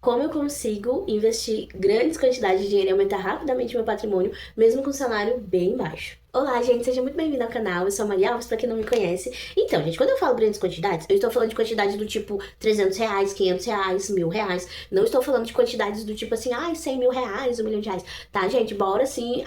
como eu consigo investir grandes quantidades de dinheiro e aumentar rapidamente meu patrimônio, mesmo com um salário bem baixo. Olá, gente, seja muito bem-vindo ao canal. Eu sou a Maria Alves, pra quem não me conhece. Então, gente, quando eu falo grandes quantidades, eu estou falando de quantidades do tipo R$ 300, R$ 500, R$ 1.000. Não estou falando de quantidades do tipo assim, ai, R$ 100.000, R$ 1.000.000. Tá, gente? Bora, sim,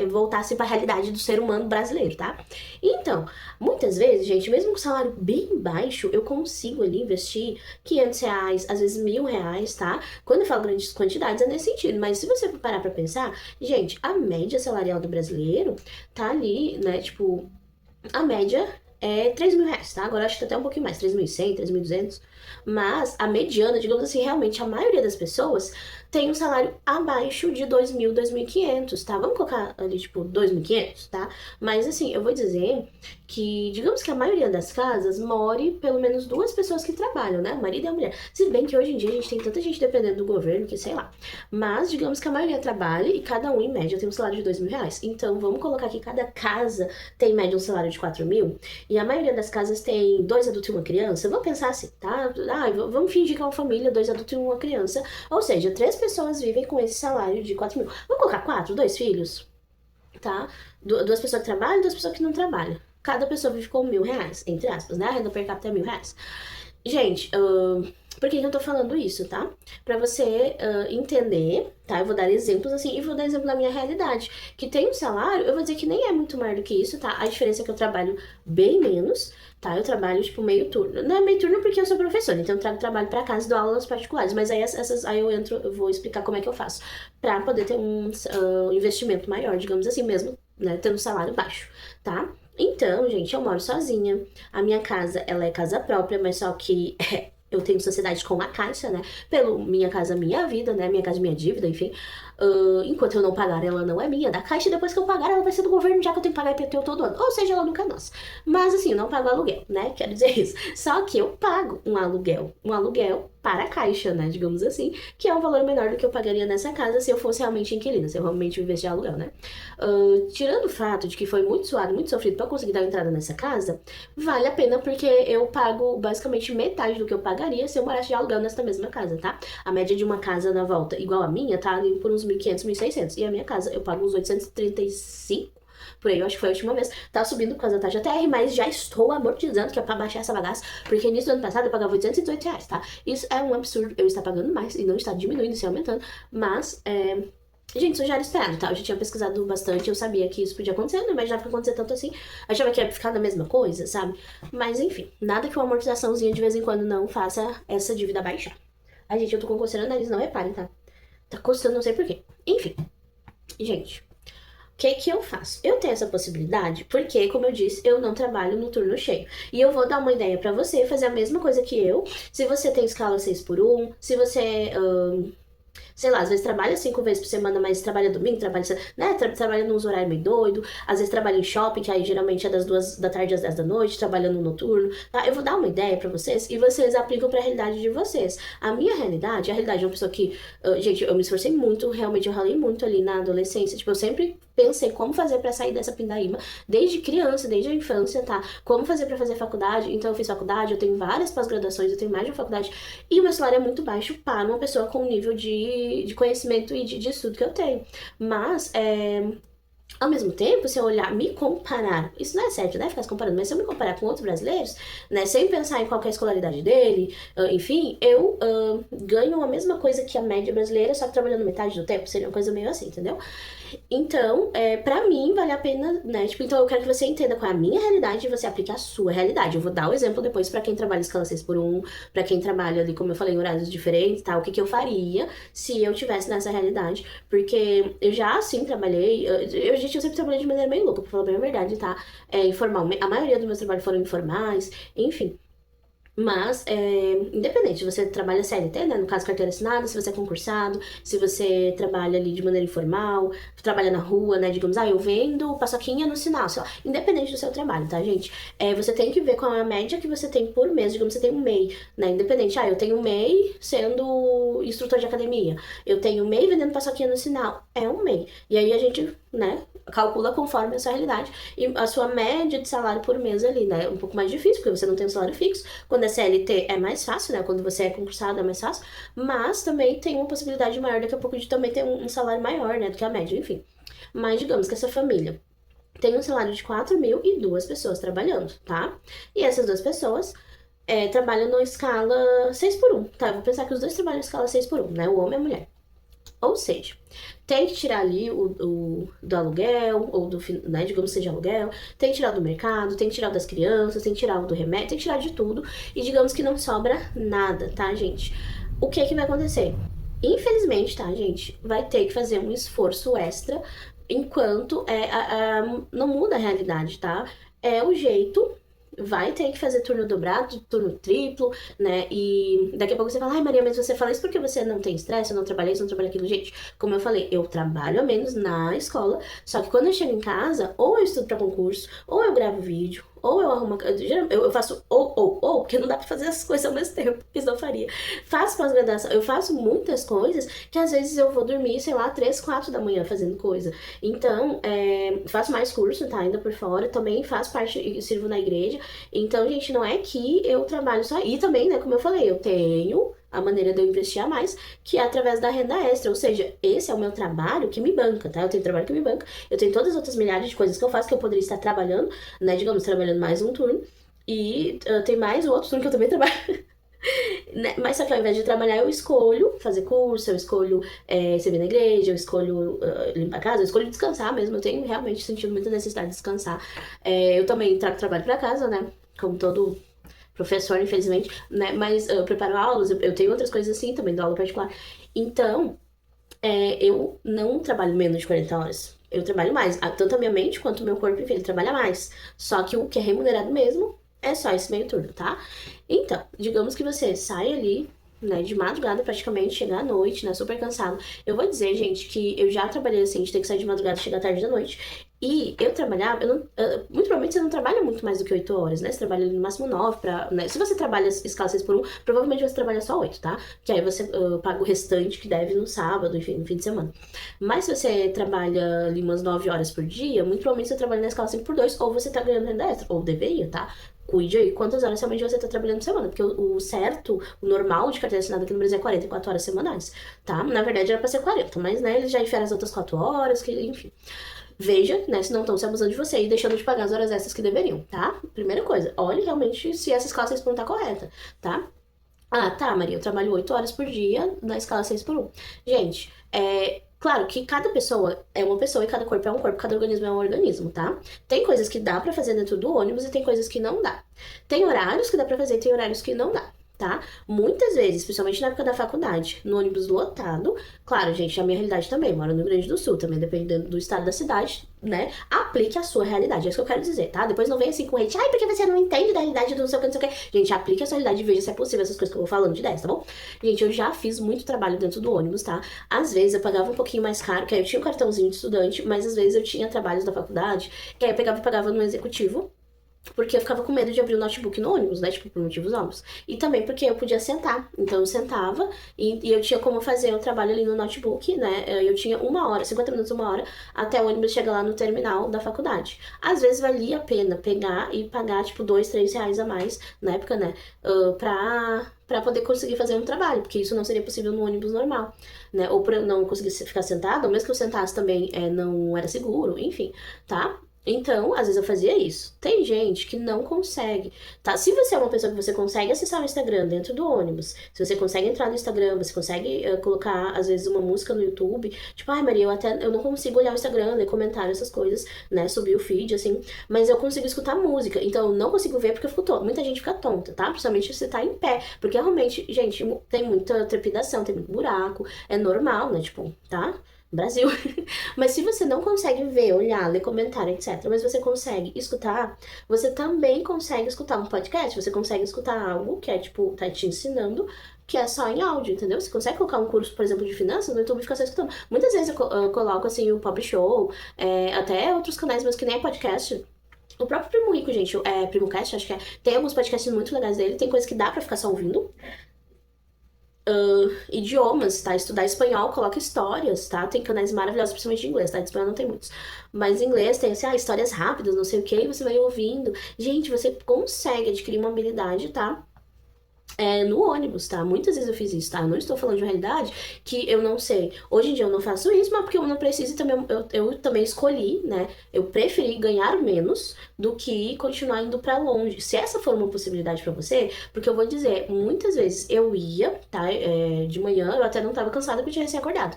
voltar assim pra realidade do ser humano brasileiro, tá? Então, muitas vezes, gente, mesmo com salário bem baixo, eu consigo ali investir R$ 500, às vezes R$ 1.000, tá? Quando eu falo grandes quantidades, é nesse sentido. Mas se você for parar pra pensar, gente, a média salarial do brasileiro tá ali, né? Tipo, a média é R$ 3.000, tá? Agora acho que tá até um pouquinho mais, 3.100, 3.200. Mas a mediana, digamos assim, realmente a maioria das pessoas tem um salário abaixo de 2.000, 2.500, tá? Vamos colocar ali, tipo, 2.500, tá? Mas assim, eu vou dizer que, digamos que a maioria das casas more pelo menos duas pessoas que trabalham, né? O marido e a mulher. Se bem que hoje em dia a gente tem tanta gente dependendo do governo que sei lá. Mas digamos que a maioria trabalha e cada um, em média, tem um salário de R$ 2.000. Então vamos colocar que cada casa tem em média um salário de 4.000. E a maioria das casas tem dois adultos e uma criança. Vamos pensar assim, tá? Vamos fingir que é uma família, dois adultos e uma criança. Ou seja, três pessoas vivem com esse salário de 4.000. Vamos colocar quatro, dois filhos, tá? Duas pessoas que trabalham e duas pessoas que não trabalham. Cada pessoa vive com R$ 1.000, entre aspas, né? A renda per capita é R$ 1.000. Gente, por que eu tô falando isso, tá? Pra você entender, tá? Eu vou dar exemplos assim e vou dar exemplo da minha realidade. Que tem um salário, eu vou dizer que nem é muito maior do que isso, tá? A diferença é que eu trabalho bem menos, tá? Eu trabalho, tipo, meio turno. Não é meio turno porque eu sou professora, então eu trago trabalho pra casa e dou aulas particulares. Mas aí aí eu vou explicar como é que eu faço. Pra poder ter um investimento maior, digamos assim mesmo, né? Tendo um salário baixo, tá? Então, gente, eu moro sozinha. A minha casa, ela é casa própria, mas só que eu tenho sociedade com a Caixa, né? Pelo Minha Casa Minha Vida, né? Minha Casa Minha Dívida, enfim. Enquanto eu não pagar, ela não é minha, da Caixa. E depois que eu pagar, ela vai ser do governo, já que eu tenho que pagar IPTU todo ano. Ou seja, ela nunca é nossa. Mas assim, eu não pago aluguel, né? Quero dizer isso. Só que eu pago um aluguel. Um aluguel para a Caixa, né? Digamos assim. Que é um valor menor do que eu pagaria nessa casa se eu fosse realmente inquilina, se eu realmente investir em aluguel, né? Tirando o fato de que foi muito suado, muito sofrido pra conseguir dar entrada nessa casa, vale a pena porque eu pago basicamente metade do que eu pagaria se eu morasse de aluguel nessa mesma casa, tá? A média de uma casa na volta igual a minha tá ali por uns 1.500, 1.600. E a minha casa eu pago uns 835. Por aí, eu acho que foi a última vez. Tá subindo por causa da taxa TR, mas já estou amortizando, que é pra baixar essa bagaça. Porque início do ano passado eu pagava R$ 818, tá? Isso é um absurdo eu estar pagando mais e não está diminuindo, se aumentando. Mas, gente, isso já era esperado, tá? Eu já tinha pesquisado bastante, eu sabia que isso podia acontecer, não imaginava que ia acontecer tanto assim. Achava que ia ficar na mesma coisa, sabe? Mas enfim, nada que uma amortizaçãozinha de vez em quando não faça essa dívida baixar. Ai, gente, eu tô coceira o nariz, não reparem, tá? Tá coçando, não sei porquê. Enfim, gente, o que que eu faço? Eu tenho essa possibilidade porque, como eu disse, eu não trabalho no turno cheio. E eu vou dar uma ideia pra você fazer a mesma coisa que eu. Se você tem escala 6 por 1, se você sei lá, às vezes trabalha 5 vezes por semana, mas trabalha domingo, né, trabalha num horário meio doido, às vezes trabalha em shopping, que aí geralmente é das 2 da tarde às 10 da noite, trabalhando no noturno, tá? Eu vou dar uma ideia pra vocês e vocês aplicam pra realidade de vocês. A minha realidade, a realidade de uma pessoa que, gente, eu me esforcei muito, realmente eu ralei muito ali na adolescência, tipo, eu sempre pensei como fazer pra sair dessa pindaíba, desde criança, desde a infância, tá? Como fazer pra fazer faculdade, então eu fiz faculdade, eu tenho várias pós-graduações, eu tenho mais de uma faculdade, e o meu salário é muito baixo para uma pessoa com o nível de conhecimento e de estudo que eu tenho. Mas, ao mesmo tempo, se eu olhar, me comparar, isso não é certo, né? Ficar se comparando, mas se eu me comparar com outros brasileiros, né? Sem pensar em qual que é a escolaridade dele, enfim, eu ganho a mesma coisa que a média brasileira, só que trabalhando metade do tempo, seria uma coisa meio assim, entendeu? Então, pra mim, vale a pena, né? Tipo, então eu quero que você entenda qual é a minha realidade e você aplique a sua realidade. Eu vou dar o exemplo depois pra quem trabalha em escala 6 por 1, pra quem trabalha ali, como eu falei, em horários diferentes, tá? O que que eu faria se eu tivesse nessa realidade. Porque eu já, assim, trabalhei... Gente, eu sempre trabalhei de maneira meio louca, pra falar bem a verdade, tá? Informal. A maioria dos meus trabalhos foram informais, enfim. Mas, independente, se você trabalha CLT, né? No caso, carteira assinada, se você é concursado, se você trabalha ali de maneira informal, trabalha na rua, né? Digamos, eu vendo paçoquinha no sinal, sei lá. Independente do seu trabalho, tá, gente? Você tem que ver qual é a média que você tem por mês. Digamos, você tem um MEI, né? Independente. Eu tenho um MEI sendo instrutor de academia. Eu tenho um MEI vendendo paçoquinha no sinal. É um MEI. E aí a gente né? Calcula conforme a sua realidade e a sua média de salário por mês ali, né? É um pouco mais difícil, porque você não tem um salário fixo. Quando é CLT é mais fácil, né? Quando você é concursado é mais fácil. Mas também tem uma possibilidade maior daqui a pouco de também ter um salário maior, né? Do que a média, enfim. Mas digamos que essa família tem um salário de 4 mil e 2 pessoas trabalhando, tá? E essas 2 pessoas trabalham na escala 6 por 1, tá? Eu vou pensar que os dois trabalham na escala 6 por 1, né? O homem e a mulher. Ou seja, tem que tirar ali do aluguel, ou do, né, digamos que seja aluguel, tem que tirar do mercado, tem que tirar das crianças, tem que tirar do remédio, tem que tirar de tudo. E digamos que não sobra nada, tá, gente? O que é que vai acontecer? Infelizmente, tá, gente? Vai ter que fazer um esforço extra enquanto não muda a realidade, tá? É o jeito. Vai ter que fazer turno dobrado, turno triplo, né? E daqui a pouco você fala, ai Maria, mas você fala isso porque você não tem estresse, eu não trabalhei isso, não trabalhei aquilo. Gente, como eu falei, eu trabalho a menos na escola, só que quando eu chego em casa, ou eu estudo pra concurso, ou eu gravo vídeo, ou eu arrumo. Eu faço ou, porque não dá pra fazer essas coisas ao mesmo tempo, porque senão eu faria. Faço pós-graduação, eu faço muitas coisas que às vezes eu vou dormir, sei lá, 3, 4 da manhã fazendo coisa. Então, faço mais curso, tá? Ainda por fora, também faço parte, sirvo na igreja. Então, gente, não é que eu trabalho só. E também, né, como eu falei, eu tenho a maneira de eu investir a mais, que é através da renda extra. Ou seja, esse é o meu trabalho que me banca, tá? Eu tenho trabalho que me banca. Eu tenho todas as outras milhares de coisas que eu faço que eu poderia estar trabalhando, né? Digamos, trabalhando mais um turno. E tem mais o outro turno que eu também trabalho. Né? Mas só que ao invés de trabalhar, eu escolho fazer curso, eu escolho servir na igreja, eu escolho limpar a casa, eu escolho descansar mesmo. Eu tenho realmente sentido muita necessidade de descansar. Eu também trago trabalho pra casa, né? Como todo professor, infelizmente, né? Mas eu preparo aulas, eu tenho outras coisas assim também, dou aula particular. Então, eu não trabalho menos de 40 horas. Eu trabalho mais. Tanto a minha mente quanto o meu corpo, enfim, ele trabalha mais. Só que o que é remunerado mesmo é só esse meio turno, tá? Então, digamos que você sai ali, né, de madrugada praticamente, chegar à noite, né, super cansado. Eu vou dizer, gente, que eu já trabalhei assim, de ter que sair de madrugada e chegar tarde da noite. E eu trabalhava, muito provavelmente você não trabalha muito mais do que 8 horas, né? Você trabalha no máximo 9 né? Se você trabalha escala 6 por 1, provavelmente você trabalha só 8, tá? Que aí você paga o restante que deve no sábado, enfim, no fim de semana. Mas se você trabalha ali umas 9 horas por dia, muito provavelmente você trabalha na escala 5 por 2, ou você tá ganhando renda extra, ou deveria, tá? Cuide aí quantas horas realmente você tá trabalhando por semana, porque o certo, o normal de carteira assinada aqui no Brasil é 44 horas semanais, tá? Na verdade era pra ser 40, mas, né, eles já enfiaram as outras 4 horas, que, enfim. Veja, né, se não estão se abusando de você e deixando de pagar as horas extras que deveriam, tá? Primeira coisa, olhe realmente se essa escala 6 por 1 tá correta, tá? Ah, tá, Maria, eu trabalho 8 horas por dia na escala 6 por 1. Gente, claro que cada pessoa é uma pessoa e cada corpo é um corpo, cada organismo é um organismo, tá? Tem coisas que dá pra fazer dentro do ônibus e tem coisas que não dá. Tem horários que dá pra fazer e tem horários que não dá. Tá? Muitas vezes, principalmente na época da faculdade, no ônibus lotado, claro, gente, a minha realidade também, moro no Rio Grande do Sul, também dependendo do estado da cidade, né? Aplique a sua realidade, é isso que eu quero dizer, tá? Depois não vem assim com hate, ai, porque você não entende da realidade do não sei o que, não sei o que. Gente, aplique a sua realidade e veja se é possível essas coisas que eu vou falando de 10, tá bom? Gente, eu já fiz muito trabalho dentro do ônibus, tá? Às vezes eu pagava um pouquinho mais caro, que aí eu tinha um cartãozinho de estudante, mas às vezes eu tinha trabalhos da faculdade, que aí eu pegava e pagava no executivo. Porque eu ficava com medo de abrir o notebook no ônibus, né? Tipo, por motivos óbvios. E também porque eu podia sentar. Então eu sentava e eu tinha como fazer o trabalho ali no notebook, né? Eu tinha 1 hora, 50 minutos, 1 hora, até o ônibus chegar lá no terminal da faculdade. Às vezes valia a pena pegar e pagar, tipo, 2, 3 reais a mais, na época, né? Pra poder conseguir fazer um trabalho, porque isso não seria possível no ônibus normal, né? Ou pra eu não conseguir ficar sentado, ou mesmo que eu sentasse também não era seguro, enfim, tá? Então, às vezes eu fazia isso. Tem gente que não consegue, tá? Se você é uma pessoa que você consegue acessar o Instagram dentro do ônibus, se você consegue entrar no Instagram, você consegue colocar, às vezes, uma música no YouTube, tipo, ai Maria, eu não consigo olhar o Instagram, ler comentário, essas coisas, né? Subir o feed, assim, mas eu consigo escutar música. Então, eu não consigo ver porque eu fico tonta. Muita gente fica tonta, tá? Principalmente se você tá em pé, porque realmente, gente, tem muita trepidação, tem muito buraco, é normal, né? Tipo, tá? Brasil. Mas se você não consegue ver, olhar, ler comentário, etc., mas você consegue escutar, você também consegue escutar um podcast, você consegue escutar algo que é, tipo, tá te ensinando, que é só em áudio, entendeu? Você consegue colocar um curso, por exemplo, de finanças no YouTube e ficar só escutando. Muitas vezes eu coloco, assim, o Pobre Show, até outros canais, mas que nem é podcast. O próprio Primo Rico, gente, Primo Cast, acho que é. Tem alguns podcasts muito legais dele, tem coisas que dá pra ficar só ouvindo. idiomas, tá? Estudar espanhol, coloca histórias, tá? Tem canais maravilhosos, principalmente de inglês, tá? De espanhol não tem muitos. Mas em inglês tem, assim, histórias rápidas, não sei o que, e você vai ouvindo. Gente, você consegue adquirir uma habilidade, tá? No ônibus, tá? Muitas vezes eu fiz isso, tá? Eu não estou falando de uma realidade que eu não sei. Hoje em dia eu não faço isso, mas porque eu não preciso e também eu também escolhi, né? Eu preferi ganhar menos do que continuar indo pra longe. Se essa for uma possibilidade pra você, porque eu vou dizer, muitas vezes eu ia, tá? De manhã eu até não tava cansada porque eu tinha recém-acordado.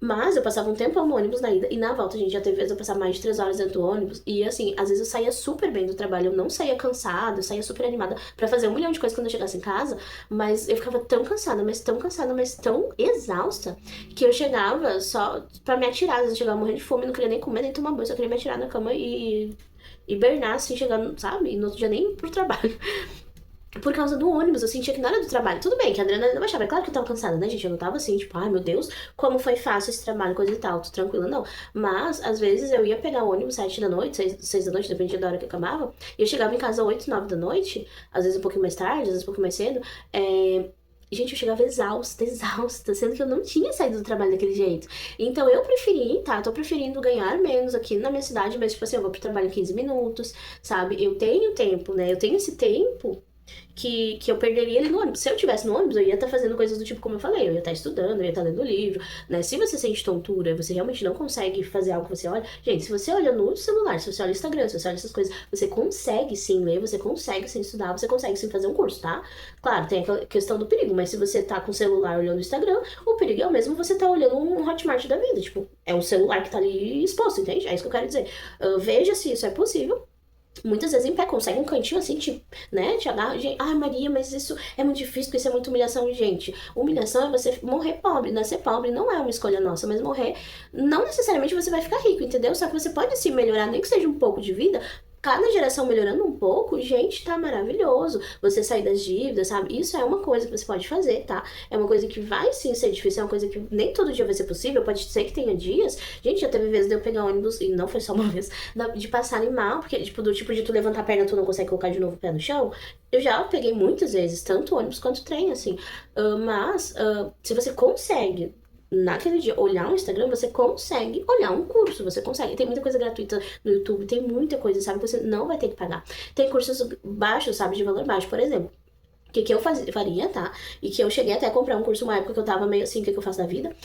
Mas eu passava um tempo no ônibus na ida e na volta, gente, já teve vezes eu passar mais de 3 horas dentro do ônibus. E assim, às vezes eu saía super bem do trabalho, eu não saía cansada, eu saía super animada pra fazer 1 milhão de coisas quando eu chegasse em casa. Mas eu ficava tão cansada, mas tão cansada, mas tão exausta, que eu chegava só pra me atirar. Às vezes eu chegava morrendo de fome, não queria nem comer, nem tomar banho, só queria me atirar na cama e hibernar, assim, chegando, sabe? E no outro dia nem ir pro trabalho. Por causa do ônibus, eu sentia que não era do trabalho. Tudo bem, que a adrenalina baixava. É claro que eu tava cansada, né, gente? Eu não tava assim, tipo, ai meu Deus, como foi fácil esse trabalho, coisa e tal, tô tranquila, não. Mas, às vezes, eu ia pegar o ônibus 7 da noite, 6 da noite, dependia da hora que acabava. E eu chegava em casa 8, 9 da noite, às vezes um pouquinho mais tarde, às vezes um pouquinho mais cedo. Gente, eu chegava exausta, exausta, sendo que eu não tinha saído do trabalho daquele jeito. Então eu preferi, tá? Tô preferindo ganhar menos aqui na minha cidade, mas tipo assim, eu vou pro trabalho em 15 minutos, sabe? Eu tenho tempo, né? Eu tenho esse tempo que eu perderia ele no ônibus. Se eu tivesse no ônibus, eu ia estar fazendo coisas do tipo como eu falei, eu ia estar estudando, eu ia estar lendo livro, né? Se você sente tontura, você realmente não consegue fazer algo que você olha. Gente, se você olha no celular, se você olha no Instagram, se você olha essas coisas, você consegue sim ler, você consegue sim estudar, você consegue sim fazer um curso, tá? Claro, tem aquela questão do perigo, mas se você tá com o celular olhando o Instagram, o perigo é o mesmo você tá olhando um Hotmart da vida. Tipo, é um celular que tá ali exposto, entende? É isso que eu quero dizer. Veja se isso é possível. Muitas vezes em pé, consegue um cantinho assim, tipo, né? Te agarra, gente, ai Maria, mas isso é muito difícil, porque isso é muita humilhação, gente. Humilhação é você morrer pobre, nascer pobre não é uma escolha nossa, mas morrer, não necessariamente você vai ficar rico, entendeu? Só que você pode sim melhorar, nem que seja um pouco de vida. Cada geração melhorando um pouco, gente, tá maravilhoso. Você sair das dívidas, sabe? Isso é uma coisa que você pode fazer, tá? É uma coisa que vai sim ser difícil, é uma coisa que nem todo dia vai ser possível. Pode ser que tenha dias. Gente, já teve vezes de eu pegar ônibus, e não foi só uma vez, de passarem mal, porque, tipo, do tipo de tu levantar a perna, tu não consegue colocar de novo o pé no chão. Eu já peguei muitas vezes, tanto ônibus quanto trem, assim. Se você consegue naquele dia olhar um Instagram, você consegue olhar um curso, você consegue. Tem muita coisa gratuita no YouTube, tem muita coisa, sabe, que você não vai ter que pagar. Tem cursos baixos, sabe, de valor baixo, por exemplo. O que eu faria, tá? E que eu cheguei até a comprar um curso uma época que eu tava meio assim, o que eu faço da vida?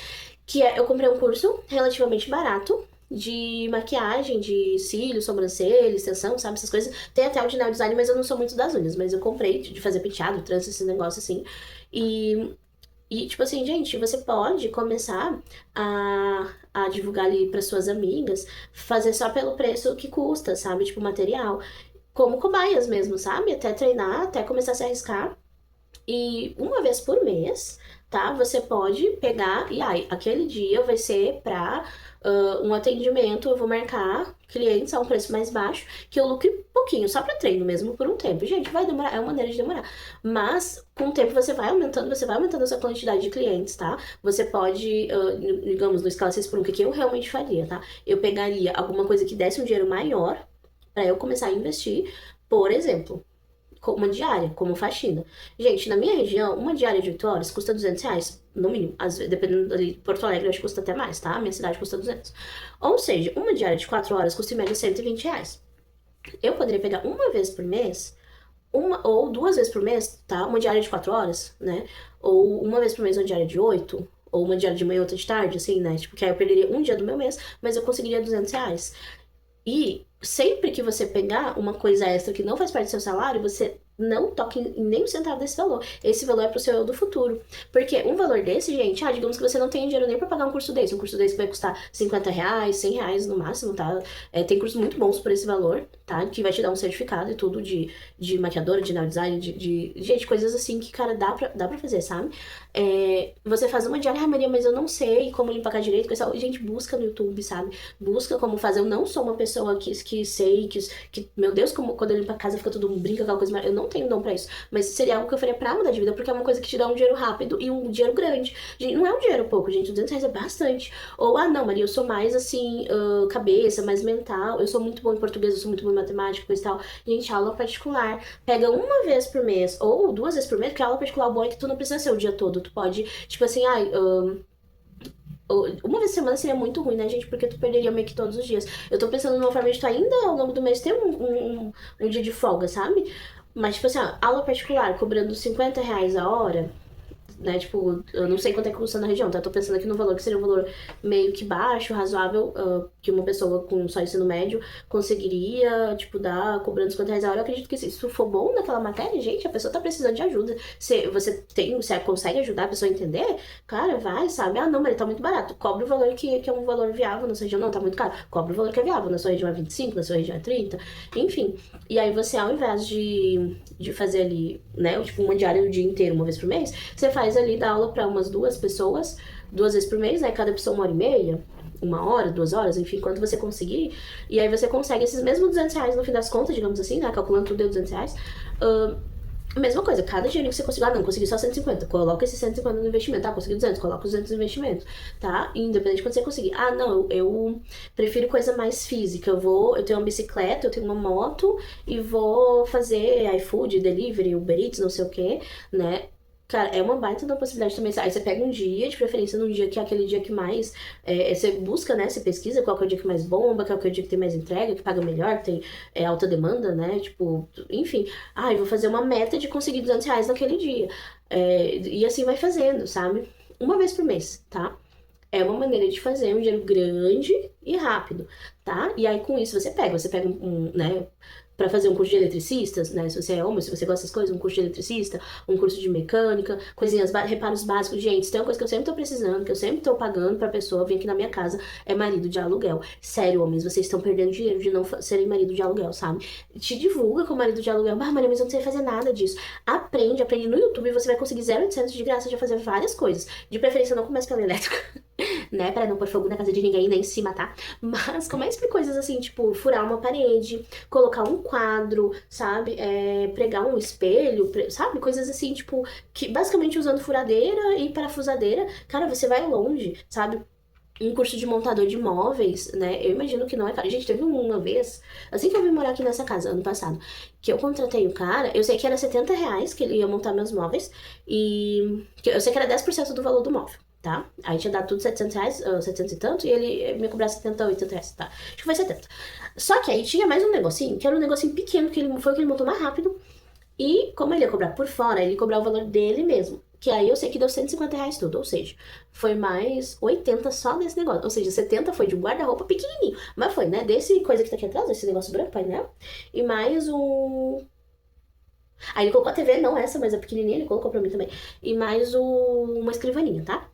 Eu comprei um curso relativamente barato de maquiagem, de cílios, sobrancelha, extensão, sabe, essas coisas. Tem até o de nail design, mas eu não sou muito das unhas, mas eu comprei de fazer penteado, trança, esse negócio assim. Tipo assim, gente, você pode começar a divulgar ali para suas amigas, fazer só pelo preço que custa, sabe? Tipo, material. Como cobaias mesmo, sabe? Até treinar, até começar a se arriscar. E uma vez por mês, tá? Você pode pegar e aí, aquele dia vai ser pra um atendimento, eu vou marcar clientes a um preço mais baixo, que eu lucre pouquinho, só pra treino mesmo, por um tempo. Gente, vai demorar, é uma maneira de demorar. Mas, com o tempo, você vai aumentando a sua quantidade de clientes, tá? Você pode, digamos, no escala 6 por 1, que eu realmente faria, tá? Eu pegaria alguma coisa que desse um dinheiro maior pra eu começar a investir, por exemplo, uma diária, como faxina. Gente, na minha região, uma diária de 8 horas custa R$ 200, no mínimo. Às vezes, dependendo ali de Porto Alegre, acho que custa até mais, tá? Minha cidade custa 200. Ou seja, uma diária de 4 horas custa em média R$ 120. Eu poderia pegar uma vez por mês, uma ou 2 vezes por mês, tá? Uma diária de 4 horas, né? Ou uma vez por mês uma diária de 8, ou uma diária de manhã e outra de tarde, assim, né? Tipo, que aí eu perderia um dia do meu mês, mas eu conseguiria R$ 200. E sempre que você pegar uma coisa extra que não faz parte do seu salário, você não toque em nem um centavo desse valor. Esse valor é pro seu eu do futuro. Porque um valor desse, gente, digamos que você não tem dinheiro nem pra pagar um curso desse. Um curso desse vai custar R$ 50, R$ 100 no máximo, tá? Tem cursos muito bons por esse valor, tá? Que vai te dar um certificado e tudo de maquiadora, de nail design, gente, coisas assim que, cara, dá pra fazer, sabe? Você faz uma diária, Maria, mas eu não sei como limpar direito. Pessoal, gente, busca no YouTube, sabe? Busca como fazer. Eu não sou uma pessoa que sei, que meu Deus, como quando eu limpo a casa fica tudo brinca, aquela coisa. Eu não não tenho dom pra isso. Mas seria algo que eu faria pra mudar de vida, porque é uma coisa que te dá um dinheiro rápido e um dinheiro grande. Gente, não é um dinheiro pouco, gente. R$ 200 é bastante. Ou, não, Maria, eu sou mais assim, cabeça, mais mental. Eu sou muito boa em português, eu sou muito boa em matemática, coisa e tal. Gente, aula particular. Pega uma vez por mês, ou 2 vezes por mês, porque a aula particular boa é que tu não precisa ser o dia todo. Tu pode, tipo assim, uma vez por semana seria muito ruim, né, gente? Porque tu perderia meio que todos os dias. Eu tô pensando numa forma de tu ainda ao longo do mês ter um dia de folga, sabe? Mas, tipo assim, aula particular, cobrando R$ 50 a hora, né? Tipo, eu não sei quanto é que custa na região, tá? Tô pensando aqui no valor que seria um valor meio que baixo, razoável, que uma pessoa com só ensino médio conseguiria, tipo, dar cobrando R$ 50 a hora. Eu acredito que se isso for bom naquela matéria, gente, a pessoa tá precisando de ajuda. Se você consegue ajudar a pessoa a entender, cara, vai, sabe? Não, mas ele tá muito barato. Cobre o valor que é um valor viável na sua região. Não, tá muito caro. Cobre o valor que é viável. Na sua região é 25, na sua região é 30, enfim. E aí você, ao invés de fazer ali, né, tipo, uma diária o dia inteiro, uma vez por mês, você faz ali, dá aula para umas 2 pessoas, 2 vezes por mês, né? Cada pessoa 1h30, 1 hora, 2 horas, enfim, quanto você conseguir. E aí você consegue esses mesmos R$ 200 no fim das contas, digamos assim, né? Calculando tudo deu R$ 200. Mesma coisa, cada dinheiro que você conseguir, não, consegui só 150, coloca esses 150 no investimento, consegui 200, coloca os 200 no investimento, tá? Independente de quando você conseguir. Não, eu prefiro coisa mais física, eu tenho uma bicicleta, eu tenho uma moto e vou fazer iFood, delivery, Uber Eats, não sei o que, né? Cara, é uma baita da possibilidade também. Aí você pega um dia, de preferência num dia que é aquele dia que mais... você busca, né? Você pesquisa qual que é o dia que mais bomba, qual que é o dia que tem mais entrega, que paga melhor, que tem alta demanda, né? Tipo, enfim. Eu vou fazer uma meta de conseguir R$ 200 naquele dia. E assim vai fazendo, sabe? Uma vez por mês, tá? É uma maneira de fazer um dinheiro grande e rápido, tá? E aí com isso você pega né? Pra fazer um curso de eletricistas, né? Se você é homem, se você gosta dessas coisas, um curso de eletricista, um curso de mecânica, coisinhas, reparos básicos. Gente, se tem uma coisa que eu sempre tô precisando, que eu sempre tô pagando pra pessoa vir aqui na minha casa, é marido de aluguel. Sério, homens, vocês estão perdendo dinheiro de não serem marido de aluguel, sabe? Te divulga com marido de aluguel. Maria, mas eu não sei fazer nada disso. Aprende no YouTube, você vai conseguir 0,800 de graça de fazer várias coisas. De preferência, não comece pela elétrica, né? Pra não pôr fogo na casa de ninguém nem se matar. Mas comece por coisas assim, tipo, furar uma parede, colocar um quadro, sabe? Pregar um espelho, sabe? Coisas assim, tipo, que basicamente usando furadeira e parafusadeira, cara, você vai longe, sabe? Um curso de montador de móveis, né? Eu imagino que não é caro. Gente, teve uma vez, assim que eu vim morar aqui nessa casa, ano passado, que eu contratei o cara, eu sei que era R$ 70 que ele ia montar meus móveis, e eu sei que era 10% do valor do móvel, tá? Aí tinha dado tudo R$ 700, 700 e tanto, e ele me cobrava 70, R$ 80, tá? Acho que foi 70. Só que aí tinha mais um negocinho, que era um negocinho pequeno, que foi o que ele montou mais rápido, e como ele ia cobrar por fora, ele ia cobrar o valor dele mesmo. Que aí eu sei que deu R$ 150 tudo, ou seja, foi mais 80 só nesse negócio. Ou seja, 70 foi de um guarda-roupa pequenininho. Mas foi, né? Desse coisa que tá aqui atrás, desse negócio branco, painel. E mais um... Aí ele colocou a TV, não essa, mas a pequenininha, ele colocou pra mim também. E mais uma escrivaninha, tá?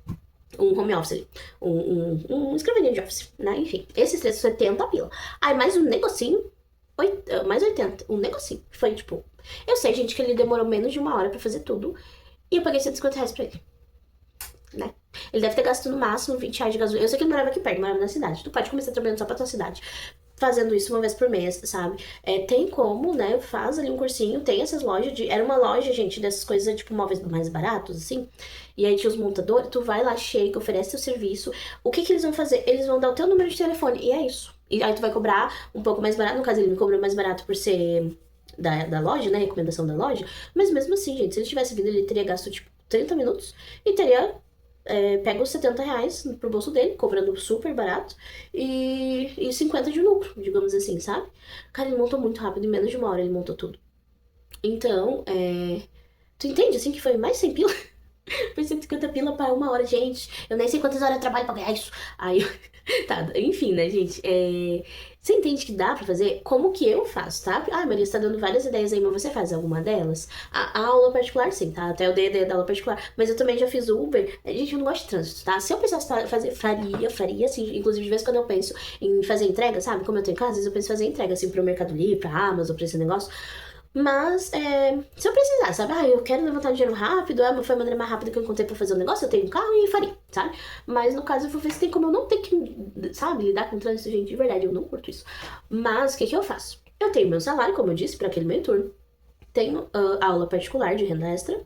Um home office ali. Um escrivaninha de office, né? Enfim, esses três, 70 pila. Aí mais um negocinho, mais 80. Um negocinho. Foi tipo... Eu sei, gente, que ele demorou menos de 1 hora pra fazer tudo. E eu paguei R$ 150 pra ele, né? Ele deve ter gasto no máximo R$ 20 de gasolina. Eu sei que ele morava aqui perto, morava na cidade. Tu pode começar trabalhando só pra tua cidade. Fazendo isso uma vez por mês, sabe? Tem como, né? Faz ali um cursinho, tem essas lojas de... Era uma loja, gente, dessas coisas, tipo, móveis mais baratos, assim. E aí tinha os montadores, tu vai lá, chega, oferece teu serviço. O que eles vão fazer? Eles vão dar o teu número de telefone, e é isso. E aí tu vai cobrar um pouco mais barato. No caso, ele me cobrou mais barato por ser... Da loja, né? Recomendação da loja. Mas mesmo assim, gente, se ele tivesse vindo, ele teria gasto, tipo, 30 minutos e teria pego os R$ 70 pro bolso dele, cobrando super barato, e 50 de lucro, digamos assim, sabe? Cara, ele montou muito rápido, em menos de 1 hora ele montou tudo. Então, tu entende, assim, que foi mais 100 pila? Foi 150 pila pra 1 hora, gente. Eu nem sei quantas horas eu trabalho pra ganhar isso. Aí, tá, enfim, né, gente? Você entende que dá pra fazer? Como que eu faço, tá? Maria, você tá dando várias ideias aí, mas você faz alguma delas? A aula particular, sim, tá? Até eu dei a ideia da aula particular. Mas eu também já fiz Uber. Gente, eu não gosto de trânsito, tá? Se eu precisasse fazer, faria, assim. Inclusive, de vez em quando eu penso em fazer entrega, sabe? Como eu tô em casa, às vezes eu penso em fazer entrega, assim, pro Mercado Livre, pra Amazon, pra esse negócio. Mas, se eu precisar, sabe? Eu quero levantar dinheiro rápido, foi a maneira mais rápida que eu encontrei pra fazer o negócio, eu tenho um carro e faria, sabe? Mas, no caso, eu vou ver se tem como eu não ter que, sabe, lidar com trânsito, gente, de verdade, eu não curto isso. Mas, o que que eu faço? Eu tenho meu salário, como eu disse, pra aquele meio turno. tenho aula particular de renda extra,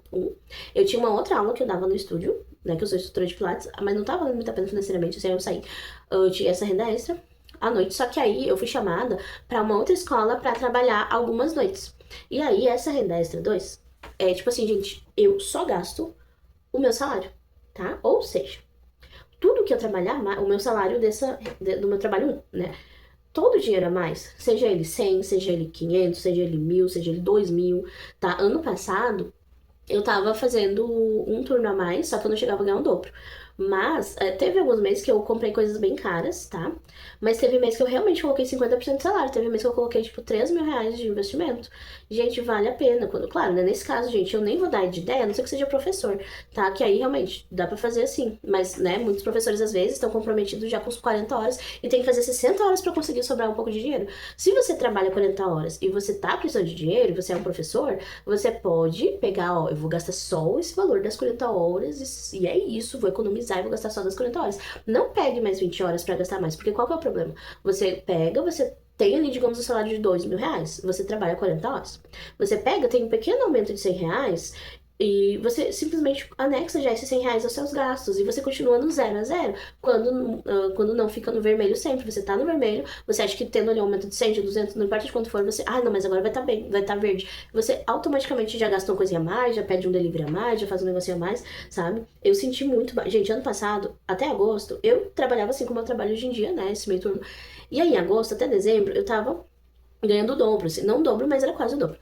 eu tinha uma outra aula que eu dava no estúdio, né, que eu sou instrutora de pilates, mas não tava valendo muito a pena financeiramente, assim, aí eu saí. Eu tinha essa renda extra à noite, só que aí eu fui chamada pra uma outra escola pra trabalhar algumas noites. E aí, essa renda extra 2 é tipo assim, gente, eu só gasto o meu salário, tá? Ou seja, tudo que eu trabalhar, o meu salário do meu trabalho 1, né? Todo o dinheiro a mais, seja ele 100, seja ele 500, seja ele 1.000, seja ele 2.000, tá? Ano passado, eu tava fazendo um turno a mais, só que eu não chegava a ganhar o dobro. Mas teve alguns meses que eu comprei coisas bem caras, tá? Mas teve mês que eu realmente coloquei 50% de salário. Teve mês que eu coloquei, tipo, R$ 3.000 de investimento. Gente, vale a pena. Claro, né? Nesse caso, gente, eu nem vou dar de ideia, a não ser que seja professor, tá? Que aí realmente dá pra fazer assim. Mas, né, muitos professores às vezes estão comprometidos já com os 40 horas e tem que fazer 60 horas pra conseguir sobrar um pouco de dinheiro. Se você trabalha 40 horas e você tá precisando de dinheiro, você é um professor, você pode pegar, ó, eu vou gastar só esse valor das 40 horas e é isso, vou economizar e vou gastar só das 40 horas. Não pegue mais 20 horas pra gastar mais, porque qual que é o problema? Você pega, você tem ali, digamos, o salário de R$ 2.000, você trabalha 40 horas. Você pega, tem um pequeno aumento de R$ 100 e você simplesmente anexa já esses R$ 100 aos seus gastos e você continua no 0 a 0 quando não fica no vermelho sempre. Você tá no vermelho, você acha que tendo ali um aumento de 100, de 200, não importa de quanto for, você, não, mas agora vai estar bem, vai estar verde. Você automaticamente já gastou uma coisinha a mais, já pede um delivery a mais, já faz um negocinho a mais, sabe? Eu senti muito, gente, ano passado, até agosto, eu trabalhava assim como eu trabalho hoje em dia, né, esse meio turno. E aí, em agosto até dezembro, eu tava ganhando o dobro, assim, não o dobro, mas era quase o dobro.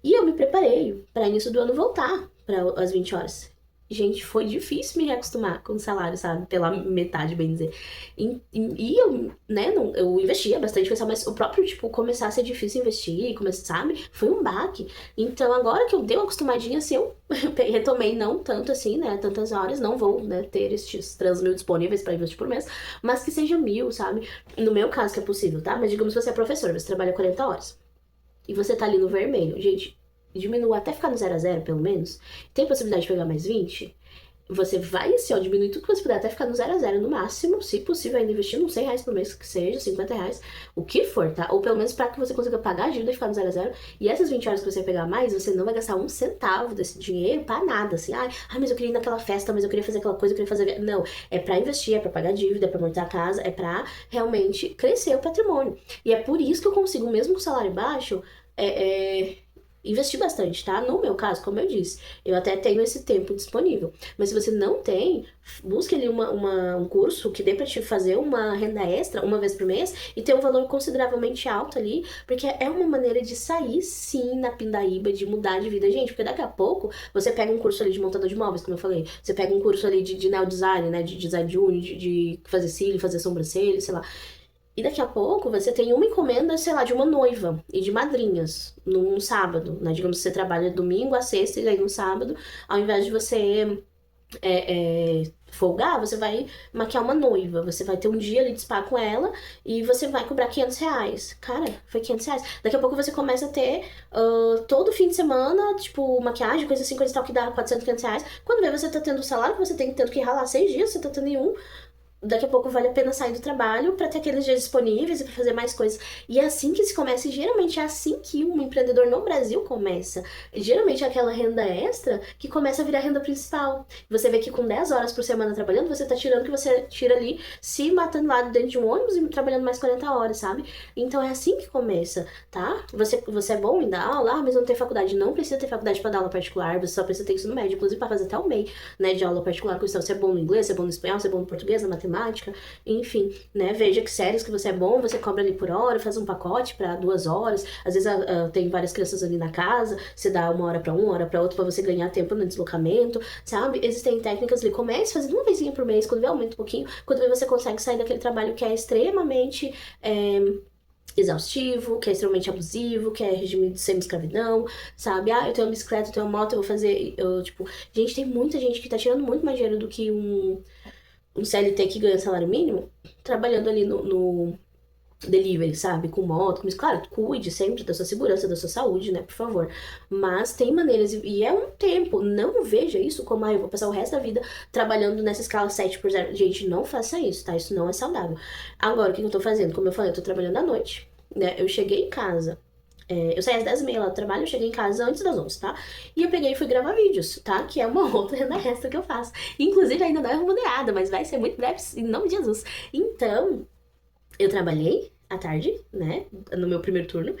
E eu me preparei para início do ano voltar para as 20 horas. Gente, foi difícil me reacostumar com o salário, sabe? Pela metade, bem dizer. E eu, né, não, eu investia bastante, mas o próprio, tipo, começar a ser difícil investir, começar, sabe? Foi um baque. Então, agora que eu dei uma acostumadinha, assim, eu retomei não tanto assim, né? Tantas horas, não vou, né, ter estes 3.000 disponíveis para investir por mês, mas que seja 1.000, sabe? No meu caso, que é possível, tá? Mas digamos que você é professor, você trabalha 40 horas e você tá ali no vermelho, gente, diminua até ficar no 0 a 0 pelo menos, tem possibilidade de pegar mais 20, você vai assim, ó, diminuir tudo que você puder até ficar no 0 a 0 no máximo, se possível ainda investindo uns R$ 100 por mês, que seja, R$ 50, o que for, tá? Ou pelo menos pra que você consiga pagar a dívida e ficar no 0 a 0, e essas 20 horas que você pegar mais, você não vai gastar um centavo desse dinheiro pra nada, assim, mas eu queria ir naquela festa, mas eu queria fazer aquela coisa, eu queria fazer... Não, é pra investir, é pra pagar a dívida, é pra montar a casa, é pra realmente crescer o patrimônio. E é por isso que eu consigo, mesmo com salário baixo, investir bastante, tá? No meu caso, como eu disse, eu até tenho esse tempo disponível. Mas se você não tem, busque ali um curso que dê pra te fazer uma renda extra uma vez por mês e ter um valor consideravelmente alto ali, porque é uma maneira de sair, sim, na pindaíba, de mudar de vida, gente. Porque daqui a pouco você pega um curso ali de montador de móveis, como eu falei, você pega um curso ali de neo design, né? De design de unha, de fazer cílio, fazer sobrancelha, sei lá. E daqui a pouco você tem uma encomenda, sei lá, de uma noiva e de madrinhas num sábado, né? Digamos que você trabalha domingo a sexta e aí no sábado, ao invés de você folgar, você vai maquiar uma noiva. Você vai ter um dia ali de spa com ela e você vai cobrar R$ 500. Cara, foi R$ 500. Daqui a pouco você começa a ter todo fim de semana, tipo, maquiagem, coisa assim, coisa e tal, que dá 400, R$ 500. Quando vê, você tá tendo o salário que você tem tendo que ralar 6 dias, você tá tendo em um. Daqui a pouco vale a pena sair do trabalho para ter aqueles dias disponíveis e para fazer mais coisas. E é assim que se começa, e geralmente é assim que um empreendedor no Brasil começa. Geralmente é aquela renda extra que começa a virar renda principal. Você vê que com 10 horas por semana trabalhando, você tá tirando o que você tira ali, se matando lá dentro de um ônibus e trabalhando mais 40 horas, sabe? Então é assim que começa, tá? Você é bom em dar aula, mas não tem faculdade. Não precisa ter faculdade para dar aula particular, você só precisa ter ensino médio, inclusive para fazer até o MEI, né, de aula particular. Você é bom no inglês, você é bom no espanhol, você é bom no português, na matemática, enfim, né? Veja que séries que você é bom, você cobra ali por hora, faz um pacote para 2 horas. Às vezes tem várias crianças ali na casa, você dá 1 hora para uma hora para outra para você ganhar tempo no deslocamento, sabe? Existem técnicas ali. Comece fazendo uma vezinha por mês, quando vê aumenta um pouquinho, quando vê você consegue sair daquele trabalho que é extremamente exaustivo, que é extremamente abusivo, que é regime de semi-escravidão, sabe? Eu tenho uma bicicleta, eu tenho uma moto, eu vou fazer... tipo, gente, tem muita gente que tá tirando muito mais dinheiro do que um CLT que ganha salário mínimo, trabalhando ali no delivery, sabe? Com moto, mas claro, cuide sempre da sua segurança, da sua saúde, né? Por favor. Mas tem maneiras, e é um tempo, não veja isso como, eu vou passar o resto da vida trabalhando nessa escala 7 por 0. Gente, não faça isso, tá? Isso não é saudável. Agora, o que eu tô fazendo? Como eu falei, eu tô trabalhando à noite, né? Eu cheguei em casa, Eu saí às 10h30 lá do trabalho, eu cheguei em casa antes das 11, tá? E eu peguei e fui gravar vídeos, tá? Que é uma outra renda extra que eu faço. Inclusive, ainda não é remunerada, mas vai ser muito breve, em nome de Jesus. Então, eu trabalhei à tarde, né? No meu primeiro turno.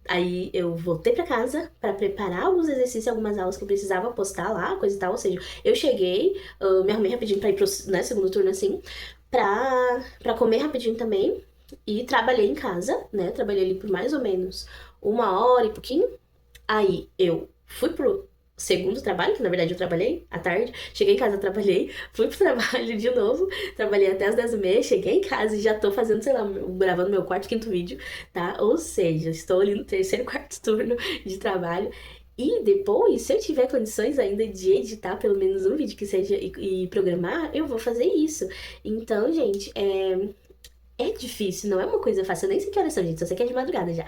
Aí eu voltei pra casa pra preparar alguns exercícios, algumas aulas que eu precisava postar lá, coisa e tal. Ou seja, eu cheguei, me arrumei rapidinho pra ir pro, né, segundo turno, assim, pra comer rapidinho também. E trabalhei em casa, né? Trabalhei ali por mais ou menos 1 hora e pouquinho. Aí eu fui pro segundo trabalho, que na verdade eu trabalhei à tarde. Cheguei em casa, trabalhei, fui pro trabalho de novo. Trabalhei até as 10h30, cheguei em casa e já tô fazendo, sei lá, gravando meu quarto, quinto vídeo, tá? Ou seja, estou ali no terceiro, quarto turno de trabalho. E depois, se eu tiver condições ainda de editar pelo menos um vídeo que seja e programar, eu vou fazer isso. Então, gente, é difícil, não é uma coisa fácil. Eu nem sei que horas são, gente, só sei que é de madrugada já.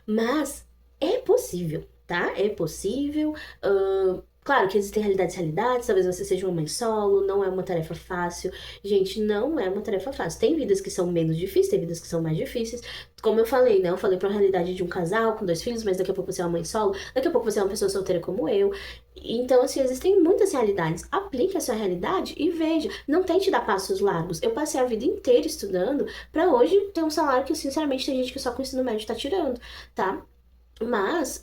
Mas é possível, tá? É possível. Claro que existem realidades e realidades, talvez você seja uma mãe solo, não é uma tarefa fácil. Gente, não é uma tarefa fácil. Tem vidas que são menos difíceis, tem vidas que são mais difíceis. Como eu falei, né? Eu falei pra realidade de um casal com 2 filhos, mas daqui a pouco você é uma mãe solo, daqui a pouco você é uma pessoa solteira como eu. Então, assim, existem muitas realidades. Aplique a sua realidade e veja. Não tente dar passos largos. Eu passei a vida inteira estudando pra hoje ter um salário que, sinceramente, tem gente que só com o ensino médio tá tirando, tá? Mas,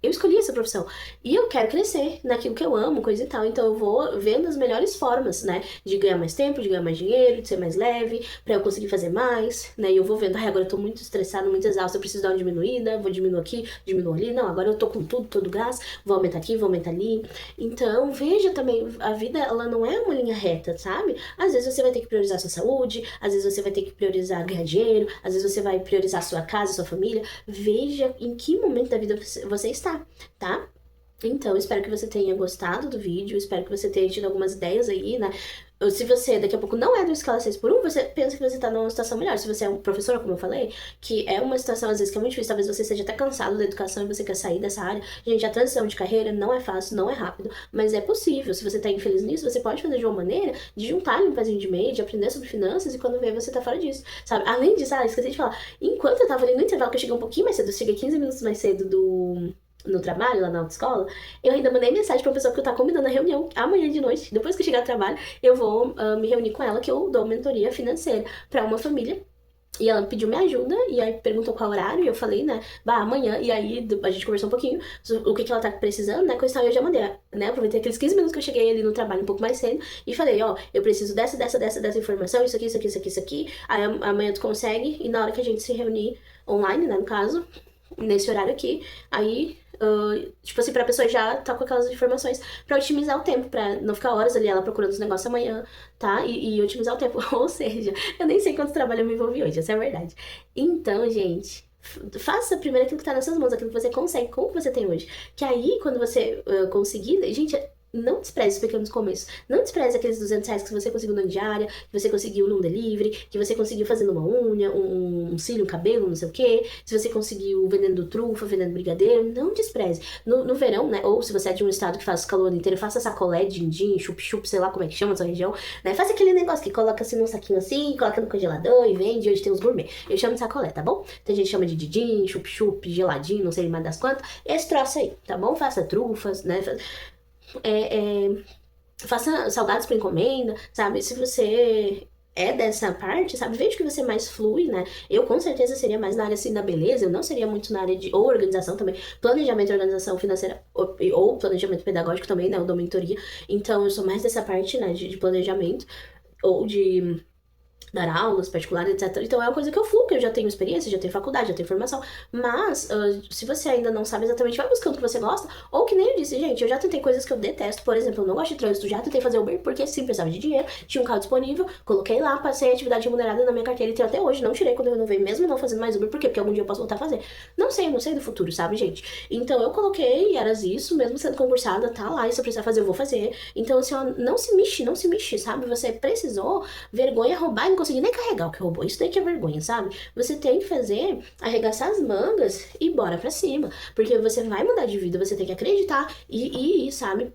eu escolhi essa profissão e eu quero crescer naquilo que eu amo, coisa e tal. Então eu vou vendo as melhores formas, né? De ganhar mais tempo, de ganhar mais dinheiro, de ser mais leve, pra eu conseguir fazer mais, né? E eu vou vendo, agora eu tô muito estressada, muito exausta, eu preciso dar uma diminuída, vou diminuir aqui, diminuir ali. Não, agora eu tô com tudo, todo gás, vou aumentar aqui, vou aumentar ali. Então veja também, a vida, ela não é uma linha reta, sabe? Às vezes você vai ter que priorizar a sua saúde, às vezes você vai ter que priorizar ganhar dinheiro, às vezes você vai priorizar a sua casa, a sua família. Veja em que momento da vida você está, tá? Então, espero que você tenha gostado do vídeo, espero que você tenha tido algumas ideias aí, né? Se você daqui a pouco não é do escala 6x1, você pensa que você tá numa situação melhor. Se você é um professor, como eu falei, que é uma situação às vezes que é muito difícil, talvez você seja até cansado da educação e você quer sair dessa área. Gente, a transição de carreira não é fácil, não é rápido, mas é possível. Se você tá infeliz nisso, você pode fazer de uma maneira de juntar ali um pezinho de meio, de aprender sobre finanças e quando vê você tá fora disso, sabe? Além disso, esqueci de falar, enquanto eu tava ali no intervalo, que eu cheguei um pouquinho mais cedo, eu cheguei 15 minutos mais cedo no trabalho, lá na autoescola, eu ainda mandei mensagem pra pessoa que eu tá combinando a reunião amanhã de noite. Depois que eu chegar do trabalho, eu vou me reunir com ela, que eu dou mentoria financeira pra uma família. E ela pediu minha ajuda, e aí perguntou qual horário, e eu falei, né, amanhã, e aí a gente conversou um pouquinho, o que ela tá precisando, né, coisa e tal, e eu já mandei, né, aproveitei aqueles 15 minutos que eu cheguei ali no trabalho um pouco mais cedo, e falei, ó, eu preciso dessa informação, isso aqui, isso aqui, isso aqui, isso aqui, aí amanhã tu consegue, e na hora que a gente se reunir online, né, no caso, nesse horário aqui, aí tipo assim, pra pessoa já tá com aquelas informações pra otimizar o tempo, pra não ficar horas ali ela procurando os negócios amanhã, tá? E otimizar o tempo. Ou seja, eu nem sei quanto trabalho eu me envolvi hoje, essa é a verdade. Então, gente, faça primeiro aquilo que tá nas suas mãos, aquilo que você consegue, como que você tem hoje. Que aí, quando você conseguir, gente, não despreze os pequenos começos. Não despreze aqueles R$ 200 que você conseguiu na diária, que você conseguiu num delivery, que você conseguiu fazendo uma unha, um cílio, um cabelo, não sei o quê. Se você conseguiu vendendo trufa, vendendo brigadeiro, não despreze. No verão, né? Ou se você é de um estado que faz calor inteiro, faça sacolé, din-din, chup-chup, sei lá como é que chama essa região, né? Faça aquele negócio que coloca assim num saquinho assim, coloca no congelador e vende. Hoje tem os gourmet. Eu chamo de sacolé, tá bom? Tem gente que chama de din-din, chup-chup, geladinho, não sei mais das quantas. Esse troço aí, tá bom? Faça trufas, né? Faça salgados por encomenda, sabe? Se você é dessa parte, sabe? Vejo que você mais flui, né? Eu com certeza seria mais na área assim da beleza, eu não seria muito na área de ou organização também, planejamento e organização financeira ou planejamento pedagógico também, né? Eu dou mentoria. Então eu sou mais dessa parte, né, de planejamento ou de dar aulas particulares, etc. Então é uma coisa que eu fluo, que eu já tenho experiência, já tenho faculdade, já tenho formação. Mas, se você ainda não sabe exatamente, vai buscando o que você gosta. Ou que nem eu disse, gente, eu já tentei coisas que eu detesto. Por exemplo, eu não gosto de trânsito, já tentei fazer Uber porque sim, precisava de dinheiro, tinha um carro disponível, coloquei lá, passei a atividade remunerada na minha carteira e tenho até hoje, não tirei quando eu renovei, mesmo não fazendo mais Uber. Por quê? Porque algum dia eu posso voltar a fazer. Não sei, eu não sei do futuro, sabe, gente? Então eu coloquei, era isso, mesmo sendo concursada, tá lá, e se eu precisar fazer, eu vou fazer. Então, assim, ó, não se mexe, sabe? Você precisou, vergonha, roubar e não conseguir nem carregar o que roubou. Isso daí que é vergonha, sabe? Você tem que fazer, arregaçar as mangas e bora pra cima. Porque você vai mudar de vida, você tem que acreditar e ir, sabe?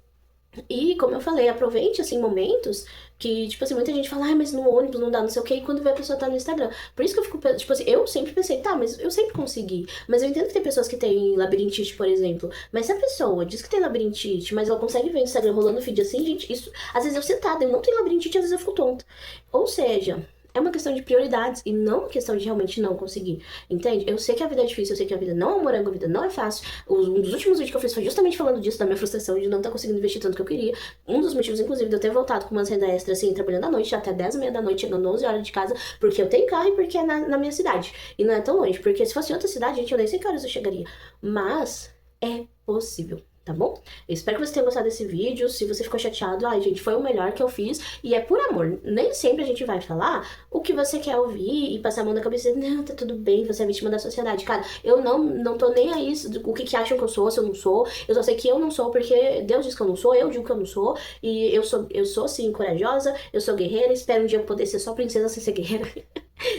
E, como eu falei, aproveite, assim, momentos que, tipo assim, muita gente fala, mas no ônibus não dá, não sei o quê, e quando vê a pessoa tá no Instagram. Por isso que eu fico, tipo assim, eu sempre pensei, tá, mas eu sempre consegui. Mas eu entendo que tem pessoas que têm labirintite, por exemplo. Mas se a pessoa diz que tem labirintite, mas ela consegue ver o Instagram rolando feed assim, gente, isso, às vezes eu sentada, eu não tenho labirintite, às vezes eu fico tonta. Ou seja, é uma questão de prioridades e não uma questão de realmente não conseguir. Entende? Eu sei que a vida é difícil, eu sei que a vida não é um morango, a vida não é fácil. Um dos últimos vídeos que eu fiz foi justamente falando disso, da minha frustração de não estar conseguindo investir tanto que eu queria. Um dos motivos, inclusive, de eu ter voltado com uma renda extra, assim, trabalhando à noite, até 10h30 da noite, chegando 11 horas de casa, porque eu tenho carro e porque é na minha cidade. E não é tão longe, porque se fosse em outra cidade, gente, eu nem sei que horas eu chegaria. Mas é possível. Tá bom? Eu espero que você tenha gostado desse vídeo. Se você ficou chateado, ai, gente, foi o melhor que eu fiz. E é por amor. Nem sempre a gente vai falar o que você quer ouvir e passar a mão na cabeça e dizer, não, tá tudo bem, você é vítima da sociedade. Cara, eu não tô nem aí o que acham que eu sou, se eu não sou. Eu só sei que eu não sou, porque Deus diz que eu não sou, eu digo que eu não sou. E eu sou sim, corajosa, eu sou guerreira. Espero um dia eu poder ser só princesa sem ser guerreira.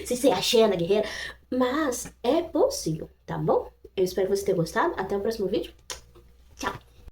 Sem ser a Xena guerreira. Mas é possível, tá bom? Eu espero que você tenha gostado. Até o próximo vídeo. Tchau!